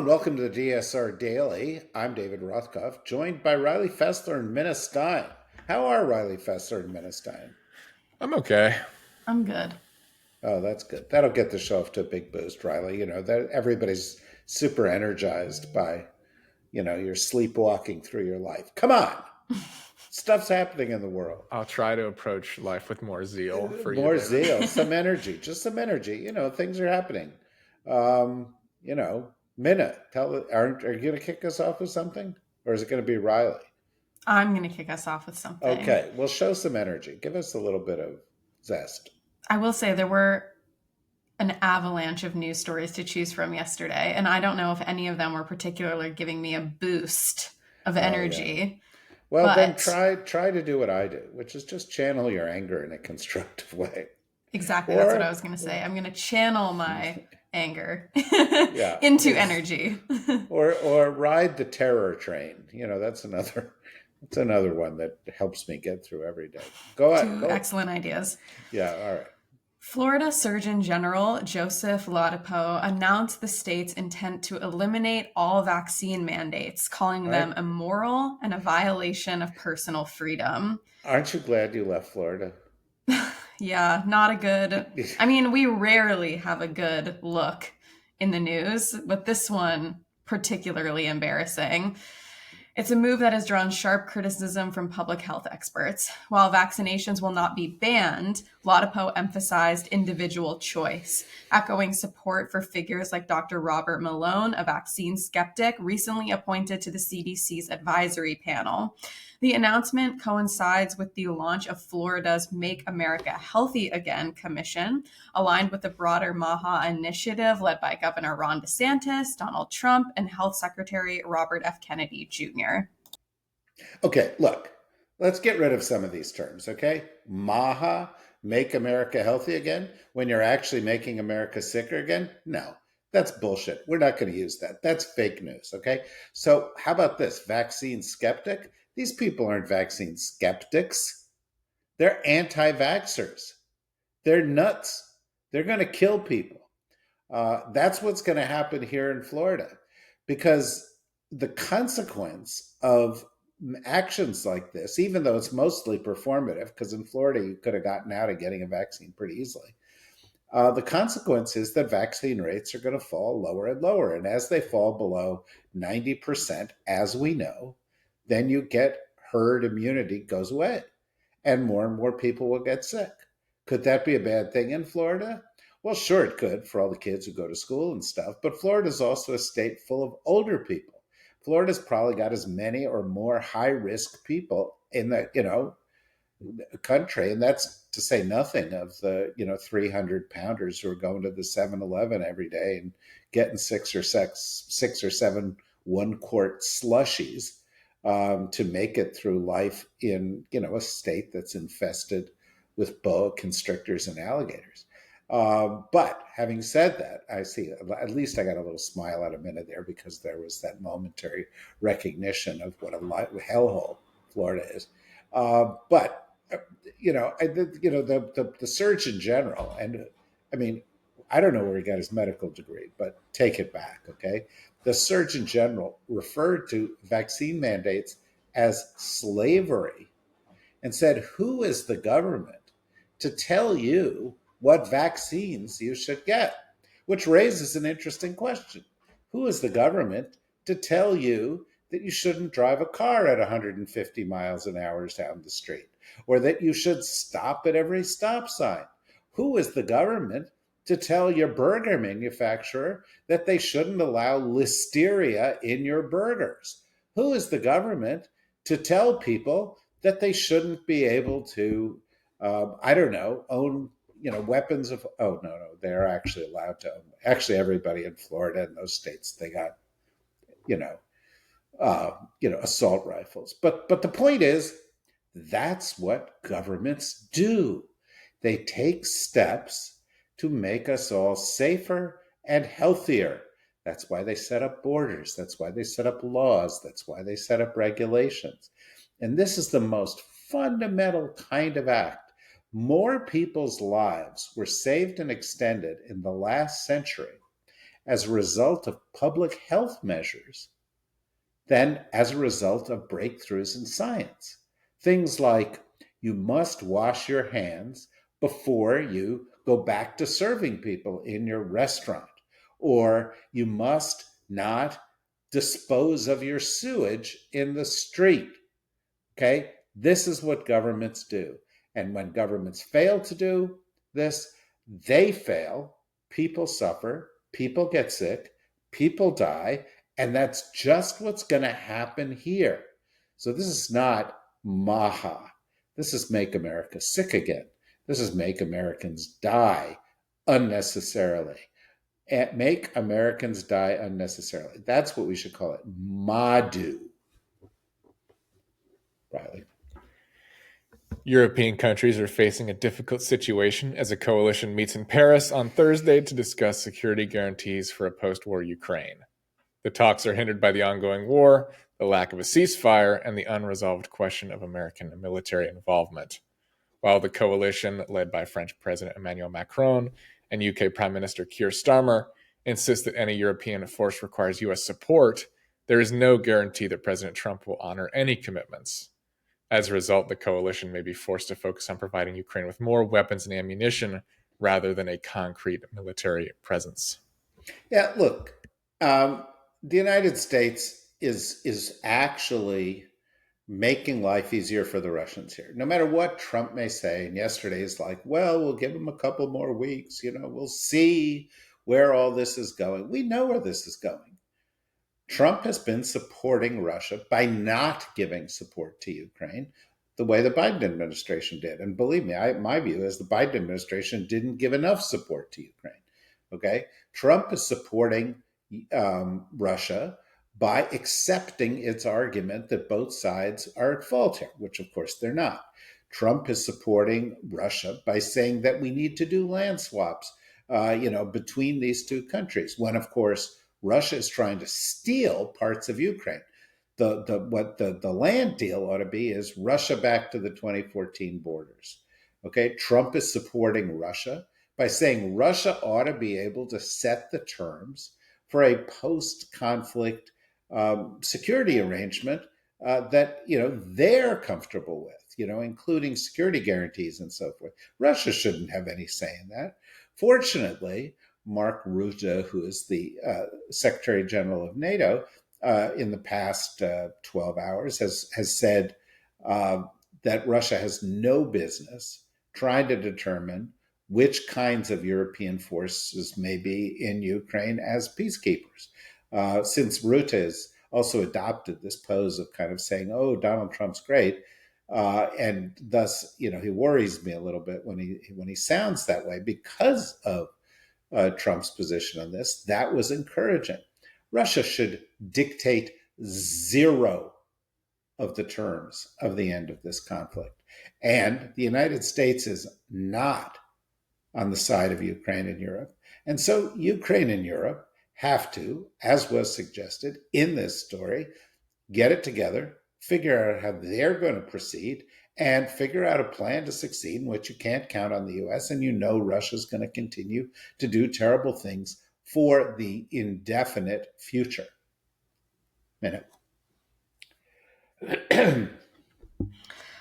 and welcome to the DSR Daily. I'm David Rothkopf, joined by Riley Fessler and Minna Stein. How are Riley Fessler and Minna Stein? I'm okay. I'm good. Oh, that's good. That'll get the show off to a big boost, Riley. You know, that everybody's super energized by, you're sleepwalking through your life. Come on. Stuff's happening in the world. I'll try to approach life with more zeal for you, More David. zeal, some energy, just some energy. Things are happening. Um, Minna, are you going to kick us off with something? Or is it going to be Riley? I'm going to kick us off with something. Okay, well, show some energy. Give us a little bit of zest. I will say there were an avalanche of news stories to choose from yesterday, and I don't know if any of them were particularly giving me a boost of energy. Yeah. Well, then but try to do what I do, which is just channel your anger in a constructive way. exactly, that's what I was going to say. I'm going to channel my anger Yeah, into energy. or ride the terror train. That's another one that helps me get through every day. Go on. Two excellent ideas. Yeah, all right. Florida Surgeon General Joseph Ladapo announced the state's intent to eliminate all vaccine mandates, calling them immoral and a violation of personal freedom. Aren't you glad you left Florida? Yeah, not a good. I mean, we rarely have a good look in the news, but this one particularly embarrassing. It's a move that has drawn sharp criticism from public health experts. While vaccinations will not be banned, Ladapo emphasized individual choice, echoing support for figures like Dr. Robert Malone, a vaccine skeptic recently appointed to the CDC's advisory panel. The announcement coincides with the launch of Florida's Make America Healthy Again Commission, aligned with the broader MAHA initiative led by Governor Ron DeSantis, Donald Trump, and Health Secretary Robert F. Kennedy Jr. Okay, look, let's get rid of some of these terms, okay? MAHA, Make America Healthy Again, when you're actually making America sicker again? No, that's bullshit. We're not going to use that. That's fake news, okay? So how about this? Vaccine skeptic? These people aren't vaccine skeptics. They're anti-vaxxers. They're nuts. They're going to kill people. That's what's going to happen here in Florida, because the consequence of actions like this, even though it's mostly performative, because in Florida you could have gotten out of getting a vaccine pretty easily, the consequence is that vaccine rates are going to fall lower and lower. And as they fall below 90%, as we know, then you get herd immunity goes away and more people will get sick. Could that be a bad thing in Florida? Well, sure, it could for all the kids who go to school and stuff. But Florida is also a state full of older people. Florida's probably got as many or more high risk people in the, country. And that's to say nothing of the, 300 pounders who are going to the 7-Eleven every day and getting six or seven 1-quart slushies to make it through life in, a state that's infested with boa constrictors and alligators. But having said that, I see, at least I got a little smile at a minute there, because there was that momentary recognition of what a hellhole Florida is. But the Surgeon General, and I mean, I don't know where he got his medical degree, but take it back, okay? The Surgeon General referred to vaccine mandates as slavery and said, who is the government to tell you what vaccines you should get? Which raises an interesting question. Who is the government to tell you that you shouldn't drive a car at 150 miles an hour down the street, or that you should stop at every stop sign? Who is the government to tell your burger manufacturer that they shouldn't allow listeria in your burgers? Who is the government to tell people that they shouldn't be able to, own, weapons of, oh, no, they're actually allowed to own. Actually, everybody in Florida and those states, they got, assault rifles. But the point is, that's what governments do. They take steps to make us all safer and healthier. That's why they set up borders. That's why they set up laws. That's why they set up regulations. And this is the most fundamental kind of act. More people's lives were saved and extended in the last century as a result of public health measures than as a result of breakthroughs in science. Things like you must wash your hands before you go back to serving people in your restaurant, or you must not dispose of your sewage in the street. Okay? This is what governments do. And when governments fail to do this, they fail, people suffer, people get sick, people die, and that's just what's going to happen here. So this is not Maha. This is make America sick again. This is make Americans die unnecessarily. And make Americans die unnecessarily. That's what we should call it. Madhu. Riley. European countries are facing a difficult situation as a coalition meets in Paris on Thursday to discuss security guarantees for a post-war Ukraine. The talks are hindered by the ongoing war, the lack of a ceasefire, and the unresolved question of American military involvement. While the coalition, led by French President Emmanuel Macron and UK Prime Minister Keir Starmer, insists that any European force requires US support, there is no guarantee that President Trump will honor any commitments. As a result, the coalition may be forced to focus on providing Ukraine with more weapons and ammunition rather than a concrete military presence. Yeah, look, the United States is actually making life easier for the Russians here. No matter what Trump may say, and yesterday is like, well, we'll give them a couple more weeks, we'll see where all this is going. We know where this is going. Trump has been supporting Russia by not giving support to Ukraine the way the Biden administration did. And believe me, my view is the Biden administration didn't give enough support to Ukraine. Okay? Trump is supporting Russia by accepting its argument that both sides are at fault here, which of course they're not. Trump is supporting Russia by saying that we need to do land swaps, between these two countries, when of course Russia is trying to steal parts of Ukraine. The land deal ought to be is Russia back to the 2014 borders. Okay, Trump is supporting Russia by saying Russia ought to be able to set the terms for a post-conflict security arrangement that they're comfortable with, including security guarantees and so forth. Russia shouldn't have any say in that. Fortunately, Mark Rutte, who is the Secretary General of NATO, in the past 12 hours has said that Russia has no business trying to determine which kinds of European forces may be in Ukraine as peacekeepers. Since Rutte has also adopted this pose of kind of saying, oh, Donald Trump's great, and thus, he worries me a little bit when he sounds that way because of Trump's position on this. That was encouraging. Russia should dictate zero of the terms of the end of this conflict. And the United States is not on the side of Ukraine and Europe. And so Ukraine and Europe have to, as was suggested in this story, get it together, figure out how they're going to proceed, and figure out a plan to succeed in which you can't count on the U.S. And Russia's going to continue to do terrible things for the indefinite future. Minute.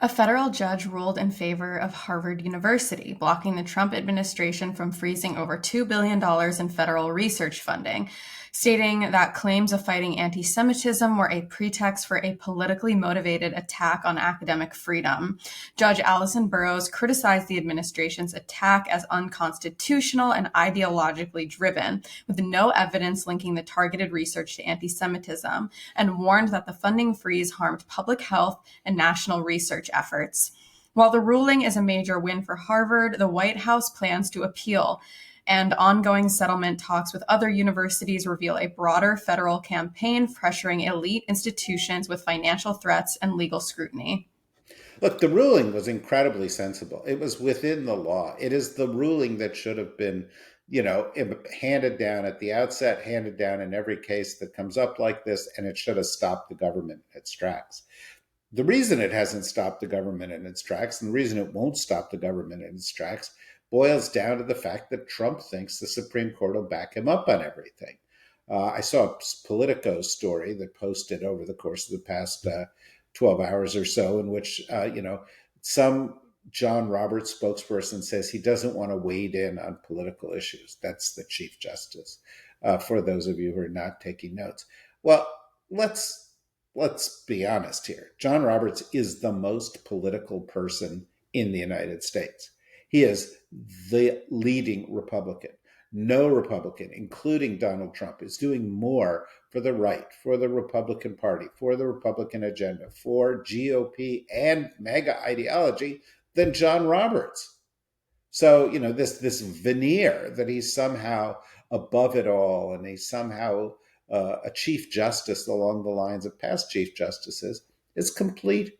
A federal judge ruled in favor of Harvard University, blocking the Trump administration from freezing over $2 billion in federal research funding, stating that claims of fighting anti-Semitism were a pretext for a politically motivated attack on academic freedom. Judge Allison Burroughs criticized the administration's attack as unconstitutional and ideologically driven, with no evidence linking the targeted research to anti-Semitism, and warned that the funding freeze harmed public health and national research efforts. While the ruling is a major win for Harvard, the White House plans to appeal, and ongoing settlement talks with other universities reveal a broader federal campaign pressuring elite institutions with financial threats and legal scrutiny. Look, the ruling was incredibly sensible. It was within the law. It is the ruling that should have been, handed down at the outset, handed down in every case that comes up like this, and it should have stopped the government in its tracks. The reason it hasn't stopped the government in its tracks, and the reason it won't stop the government in its tracks, boils down to the fact that Trump thinks the Supreme Court will back him up on everything. I saw a Politico story that posted over the course of the past 12 hours or so, in which, some John Roberts spokesperson says he doesn't want to wade in on political issues. That's the Chief Justice, for those of you who are not taking notes. Well, let's be honest here. John Roberts is the most political person in the United States. He is the leading Republican. No Republican, including Donald Trump, is doing more for the right, for the Republican Party, for the Republican agenda, for GOP and MAGA ideology than John Roberts. So, this veneer that he's somehow above it all and he's somehow a Chief Justice along the lines of past Chief Justices is complete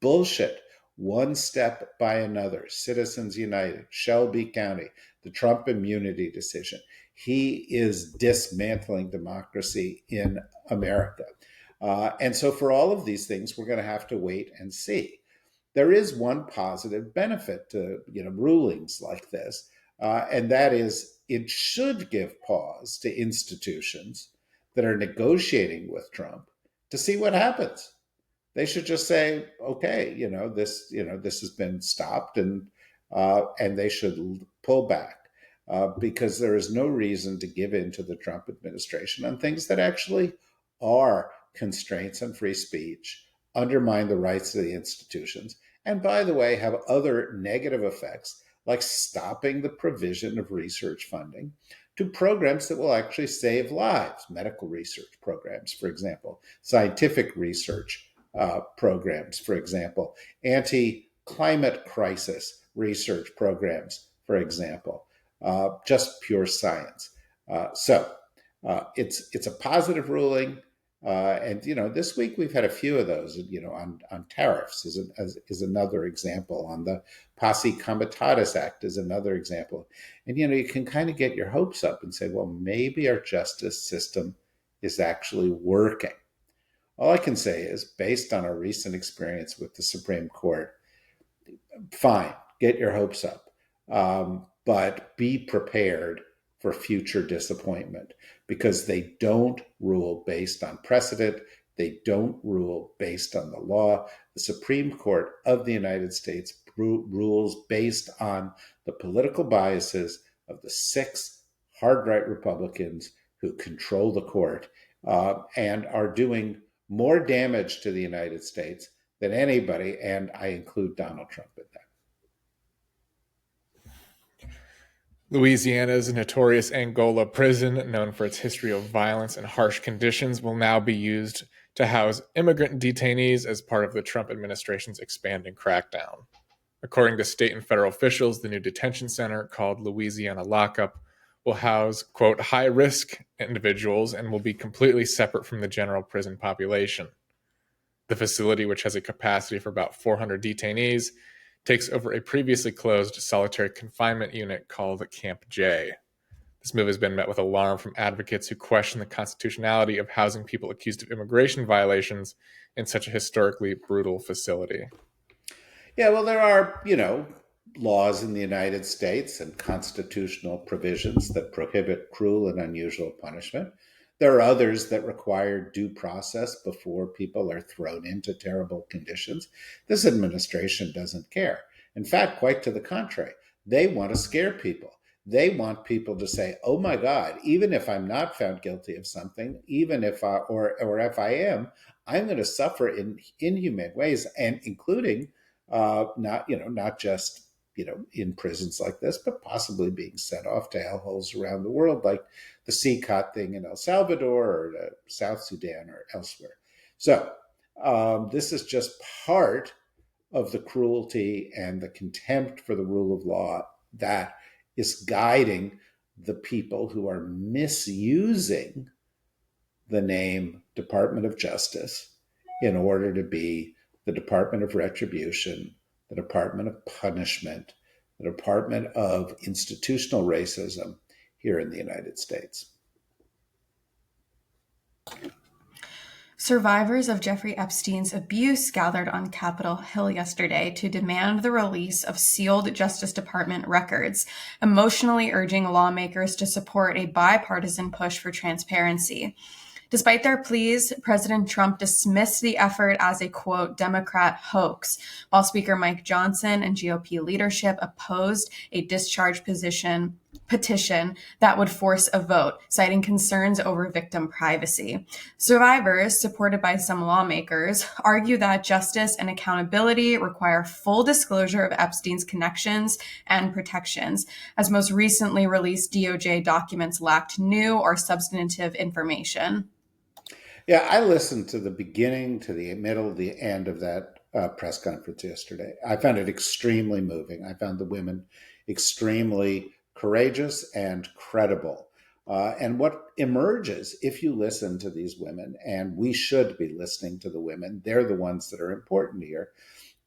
bullshit. One step by another. Citizens United, Shelby County, the Trump immunity decision. He is dismantling democracy in America. And so for all of these things, we're going to have to wait and see. There is one positive benefit to rulings like this, and that is it should give pause to institutions that are negotiating with Trump to see what happens. They should just say, okay, this has been stopped, and they should pull back because there is no reason to give in to the Trump administration on things that actually are constraints on free speech, undermine the rights of the institutions, and by the way, have other negative effects like stopping the provision of research funding to programs that will actually save lives, medical research programs, for example, scientific research programs, for example, anti-climate crisis research programs, for example, just pure science. So it's a positive ruling. And this week we've had a few of those. On tariffs is another example. On the Posse Comitatus Act is another example. And you can kind of get your hopes up and say, well, maybe our justice system is actually working. All I can say is, based on our recent experience with the Supreme Court, fine, get your hopes up, but be prepared for future disappointment, because they don't rule based on precedent. They don't rule based on the law. The Supreme Court of the United States rules based on the political biases of the 6 hard-right Republicans who control the court and are doing more damage to the United States than anybody, and I include Donald Trump in that. Louisiana's notorious Angola prison, known for its history of violence and harsh conditions, will now be used to house immigrant detainees as part of the Trump administration's expanding crackdown. According to state and federal officials, the new detention center, called Louisiana Lockup, will house, quote, high-risk individuals and will be completely separate from the general prison population. The facility, which has a capacity for about 400 detainees, takes over a previously closed solitary confinement unit called Camp J. This move has been met with alarm from advocates who question the constitutionality of housing people accused of immigration violations in such a historically brutal facility. Yeah, well, there are, laws in the United States and constitutional provisions that prohibit cruel and unusual punishment. There are others that require due process before people are thrown into terrible conditions. This administration doesn't care. In fact, quite to the contrary, they want to scare people. They want people to say, "Oh my God, even if I'm not found guilty of something, even if if I am, I'm going to suffer in inhumane ways," and including not just in prisons like this, but possibly being sent off to hellholes around the world, like the CCOT thing in El Salvador or South Sudan or elsewhere. So this is just part of the cruelty and the contempt for the rule of law that is guiding the people who are misusing the name Department of Justice in order to be the Department of Retribution, the Department of Punishment, the Department of Institutional Racism here in the United States. Survivors of Jeffrey Epstein's abuse gathered on Capitol Hill yesterday to demand the release of sealed Justice Department records, emotionally urging lawmakers to support a bipartisan push for transparency. Despite their pleas, President Trump dismissed the effort as a, quote, Democrat hoax, while Speaker Mike Johnson and GOP leadership opposed a discharge petition that would force a vote, citing concerns over victim privacy. Survivors, supported by some lawmakers, argue that justice and accountability require full disclosure of Epstein's connections and protections, as most recently released DOJ documents lacked new or substantive information. Yeah, I listened to the beginning, to the middle, the end of that press conference yesterday. I found it extremely moving. I found the women extremely courageous and credible. And what emerges if you listen to these women, and we should be listening to the women, they're the ones that are important here,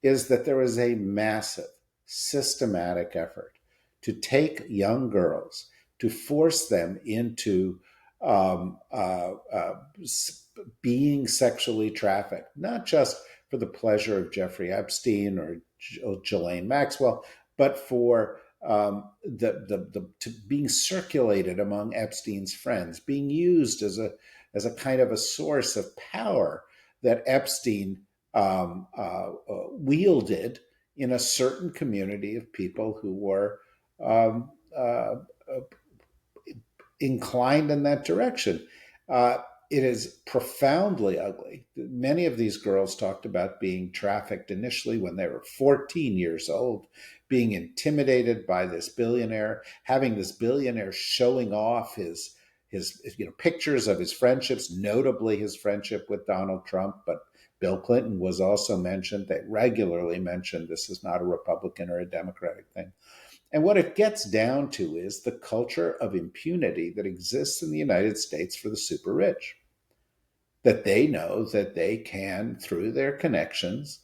is that there is a massive, systematic effort to take young girls, to force them into being sexually trafficked, not just for the pleasure of Jeffrey Epstein or Ghislaine Maxwell, but for being circulated among Epstein's friends, being used as a kind of a source of power that Epstein wielded in a certain community of people who were inclined in that direction. It is profoundly ugly. Many of these girls talked about being trafficked initially when they were 14 years old, being intimidated by this billionaire, having this billionaire showing off his pictures of his friendships, notably his friendship with Donald Trump, but Bill Clinton was also mentioned. They regularly mentioned this is not a Republican or a Democratic thing. And what it gets down to is the culture of impunity that exists in the United States for the super rich. That they know that they can, through their connections,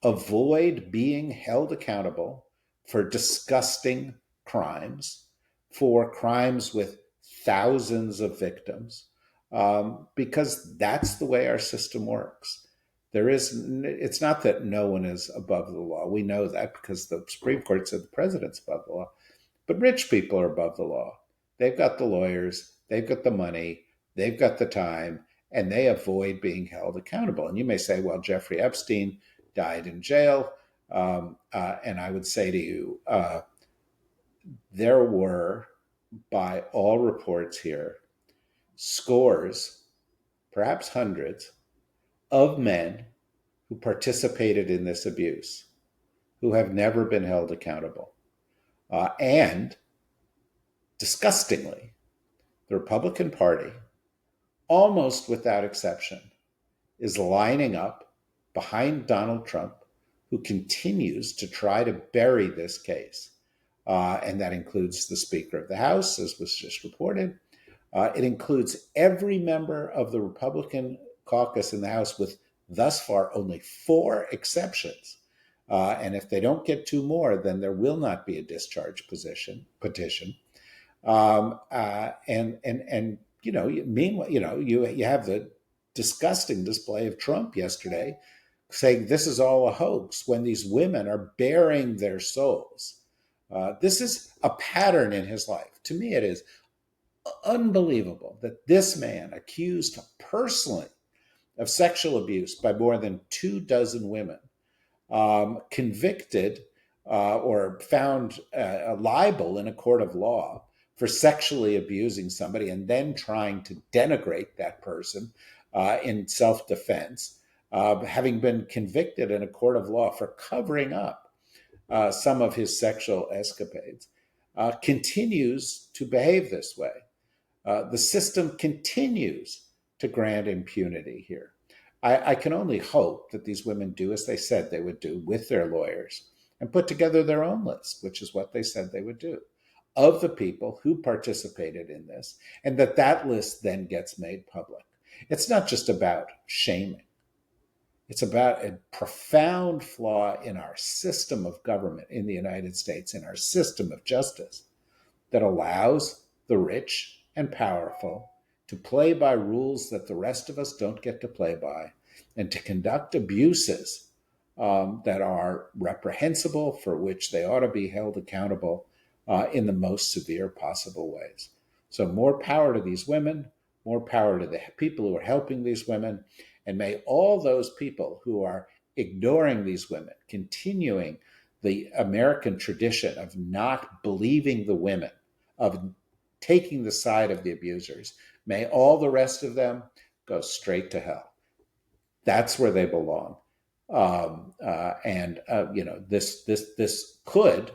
avoid being held accountable for disgusting crimes, for crimes with thousands of victims, because that's the way our system works. It's not that no one is above the law. We know that because the Supreme Court said the president's above the law. But rich people are above the law. They've got the lawyers, they've got the money, they've got the time, and they avoid being held accountable. And you may say, well, Jeffrey Epstein died in jail. And I would say to you, there were, by all reports here, scores, perhaps hundreds, of men who participated in this abuse, who have never been held accountable. And disgustingly, the Republican Party, almost without exception, is lining up behind Donald Trump, who continues to try to bury this case. And that includes the Speaker of the House, as was just reported. It includes every member of the Republican caucus in the House, with thus far only 4 exceptions. And if they don't get 2 more, then there will not be a discharge petition. Meanwhile, you have the disgusting display of Trump yesterday saying this is all a hoax when these women are bearing their souls. This is a pattern in his life. To me, it is unbelievable that this man, accused personally of sexual abuse by more than 24 women, convicted or found liable in a court of law for sexually abusing somebody and then trying to denigrate that person in self-defense, having been convicted in a court of law for covering up some of his sexual escapades, continues to behave this way. The system continues to grant impunity here. I can only hope that these women do as they said they would do with their lawyers and put together their own list, which is what they said they would do, of the people who participated in this, and that list then gets made public. It's not just about shaming. It's about a profound flaw in our system of government in the United States, in our system of justice, that allows the rich and powerful to play by rules that the rest of us don't get to play by, and to conduct abuses that are reprehensible, for which they ought to be held accountable in the most severe possible ways. So more power to these women, more power to the people who are helping these women, and may all those people who are ignoring these women, continuing the American tradition of not believing the women, of taking the side of the abusers, may all the rest of them go straight to hell. That's where they belong. This could,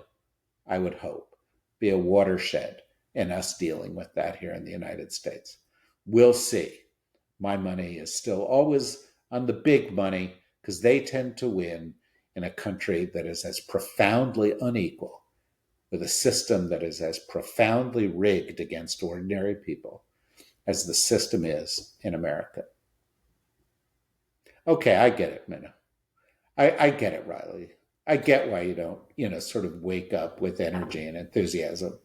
I would hope, be a watershed in us dealing with that here in the United States. We'll see. My money is still always on the big money, because they tend to win in a country that is as profoundly unequal, with a system that is as profoundly rigged against ordinary people as the system is in America. Okay, I get it, Minna. I get it, Riley. I get why you don't, sort of wake up with energy and enthusiasm.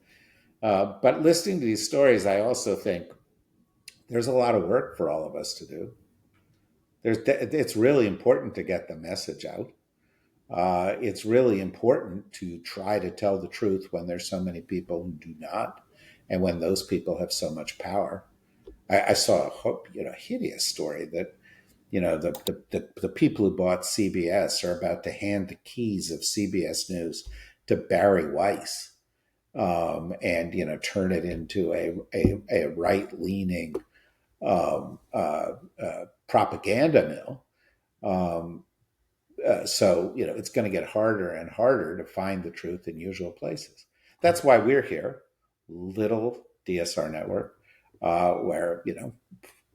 But listening to these stories, I also think there's a lot of work for all of us to do. It's really important to get the message out. It's really important to try to tell the truth when there's so many people who do not, and when those people have so much power. I saw a hideous story that the people who bought CBS are about to hand the keys of CBS News to Barry Weiss, and turn it into a right-leaning propaganda mill. So it's going to get harder and harder to find the truth in usual places. That's why we're here, little DSR Network, where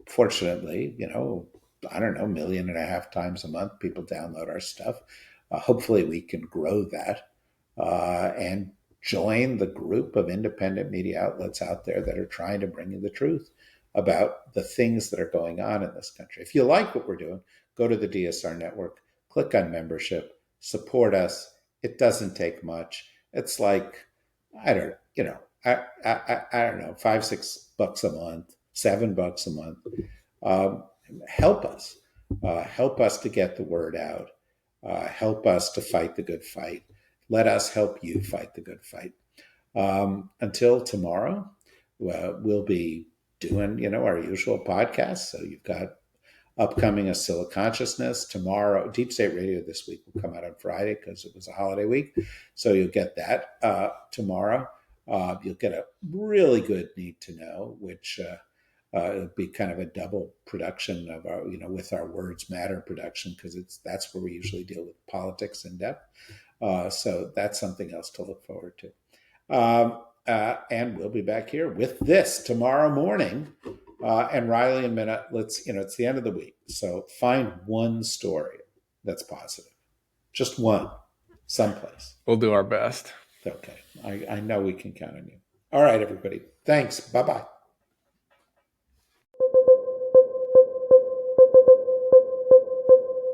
fortunately, I don't know, 1.5 million times a month people download our stuff. Hopefully we can grow that and join the group of independent media outlets out there that are trying to bring you the truth about the things that are going on in this country. If you like what we're doing, go to the DSR Network, click on membership, support us. It doesn't take much. It's like, I don't know, $5-6 a month, $7 a month. Help us to get the word out. Help us to fight the good fight. Let us help you fight the good fight. Until tomorrow, we'll be doing, our usual podcast. So you've got upcoming A Still Consciousness tomorrow. Deep State Radio this week will come out on Friday because it was a holiday week. So you'll get that tomorrow. You'll get a really good Need to Know, which it'll be kind of a double production of our, with our Words Matter production, because that's where we usually deal with politics in depth. So that's something else to look forward to. And we'll be back here with this tomorrow morning. And Riley and Minna, it's the end of the week. So find one story that's positive. Just one, someplace. We'll do our best. Okay. I know we can count on you. All right, everybody. Thanks. Bye-bye.